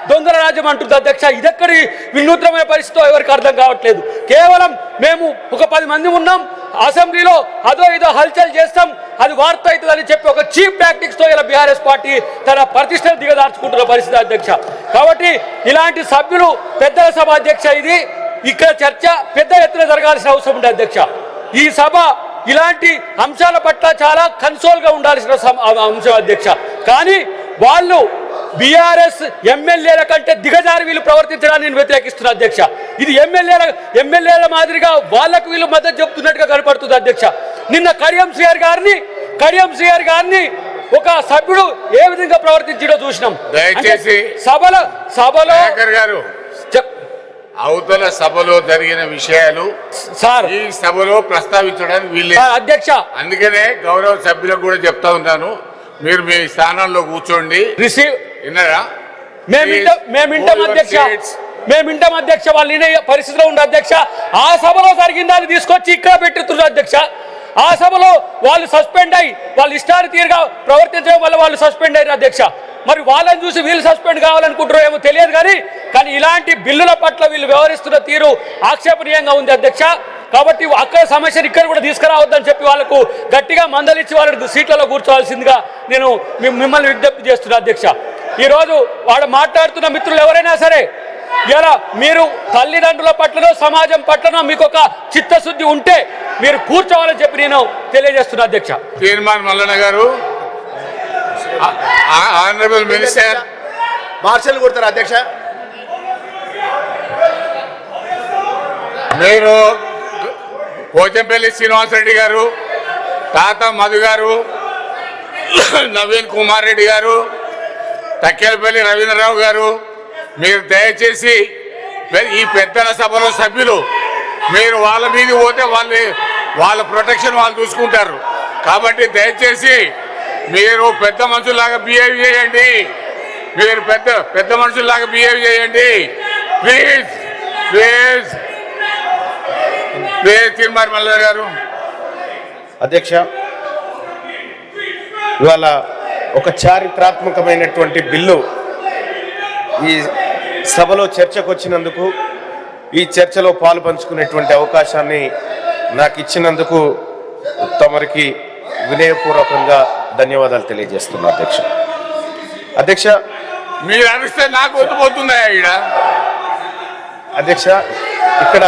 దొంగల రాజ్యం అంటుంది అధ్యక్ష. ఇదెక్కడి వినూత్నమైన పరిస్థితితో ఎవరికి అర్థం కావట్లేదు. కేవలం మేము ఒక 10 మంది ఉన్నాం అసెంబ్లీలో, అదో ఇదో హల్చల్ చేస్తాం, అది వార్త అవుతుందని చెప్పి ఒక చీప్ టాక్టిక్స్తో ఇలా బీఆర్ఎస్ పార్టీ తన ప్రతిష్టను దిగదార్చుకుంటున్న పరిస్థితి అధ్యక్ష. కాబట్టి ఇలాంటి సభ్యులు పెద్దల సభ అధ్యక్ష, ఇది ఇక్కడ చర్చ పెద్ద ఎత్తున జరగాల్సిన అవసరం ఉంది అధ్యక్ష. ఈ సభ ఇలాంటి అంశాల పట్ల చాలా కన్సోల్గా ఉండాల్సిన అంశం అధ్యక్ష. కానీ వాళ్ళు బీఆర్ఎస్ ఎమ్మెల్యేల కంటే దిగజారి వీళ్ళు ప్రవర్తించడాన్ని నేను వ్యతిరేకిస్తున్నా అధ్యక్ష. ఇది ఎమ్మెల్యేల మాదిరిగా వాళ్ళకు వీళ్ళు మద్దతు చెప్తున్నట్టుగా కనపడుతుంది అధ్యక్ష. నిన్న కడియం శ్రీహరి గారిని ఒక సభ్యుడు ఏ విధంగా ప్రవర్తించడో చూసినాం. దయచేసి సభలో అవతల సభలో జరిగిన విషయాలు సార్ ఈ సభలో ప్రస్తావించడానికి వీళ్ళు అధ్యక్ష. అందుకనే గౌరవ సభ్యులకు కూడా చెప్తా ఉన్నాను, మీరు మీ స్థానంలో కూర్చోండి. విన్నారా? మేము ఇంటాం అధ్యక్ష. వాళ్ళు వినే పరిస్థితిలో ఉండే అధ్యక్ష. ఆ సభలో జరిగిందని తీసుకొచ్చి ఇక్కడ పెట్టుతున్నారు అధ్యక్ష. ఆ సభలో వాళ్ళు సస్పెండ్ అయ్యి వాళ్ళు ఇష్టానుతీరుగా ప్రవర్తించడం వల్ల వాళ్ళు సస్పెండ్ అయ్యారు అధ్యక్ష. మరి వాళ్ళని చూసి వీళ్ళు సస్పెండ్ కావాలనుకుంటారో ఏమో తెలియదు, కానీ ఇలాంటి బిల్లుల పట్ల వీళ్ళు వ్యవహరిస్తున్న తీరు ఆక్షేపణీయంగా ఉంది అధ్యక్ష. కాబట్టి అక్కడ సమస్యను ఇక్కడ కూడా తీసుకురావద్దని చెప్పి వాళ్ళకు గట్టిగా మందలిచ్చి వాళ్ళకి సీట్లలో కూర్చోవాల్సిందిగా నేను మిమ్మల్ని విజ్ఞప్తి చేస్తున్నా అధ్యక్ష. ఈరోజు వాడు మాట్లాడుతున్న మిత్రులు ఎవరైనా సరే, ఇలా మీరు తల్లిదండ్రుల పట్లనో సమాజం పట్లనో మీకు ఒక చిత్తశుద్ధి ఉంటే మీరు కూర్చోవాలని చెప్పి నేను తెలియజేస్తున్నా అధ్యక్ష. తీర్మాన్ Mallanna garu, honourable minister martial కొడతారు అధ్యక్ష. మీరు పోచంపల్లి శ్రీనివాసరెడ్డి గారు, తాత మధు గారు, నవీన్ కుమార్ రెడ్డి గారు, తక్కేలపల్లి రవీంద్రరావు గారు, మీరు దయచేసి ఈ పెద్దల సభలో సభ్యులు మీరు వాళ్ళ మీద పోతే వాళ్ళ ప్రొటెక్షన్ వాళ్ళు చూసుకుంటారు. కాబట్టి దయచేసి మీరు పెద్ద మనుషుల్లాగా బిహేవ్ చేయండి. మీరు పెద్ద మనుషుల్లాగా బిహేవ్ చేయండి ప్లీజ్. తీర్మాన్ మల్లయ్య గారు. అధ్యక్ష, ఇవాళ ఒక చారిత్రాత్మకమైనటువంటి బిల్లు ఈ సభలో చర్చకు వచ్చినందుకు, ఈ చర్చలో పాలు పంచుకునేటువంటి అవకాశాన్ని నాకు ఇచ్చినందుకు తమరికి వినయపూర్వకంగా ధన్యవాదాలు తెలియజేస్తున్నా అధ్యక్ష. మీరు అనిస్తే నాకు వద్దుపోతుందా? అధ్యక్ష, ఇక్కడ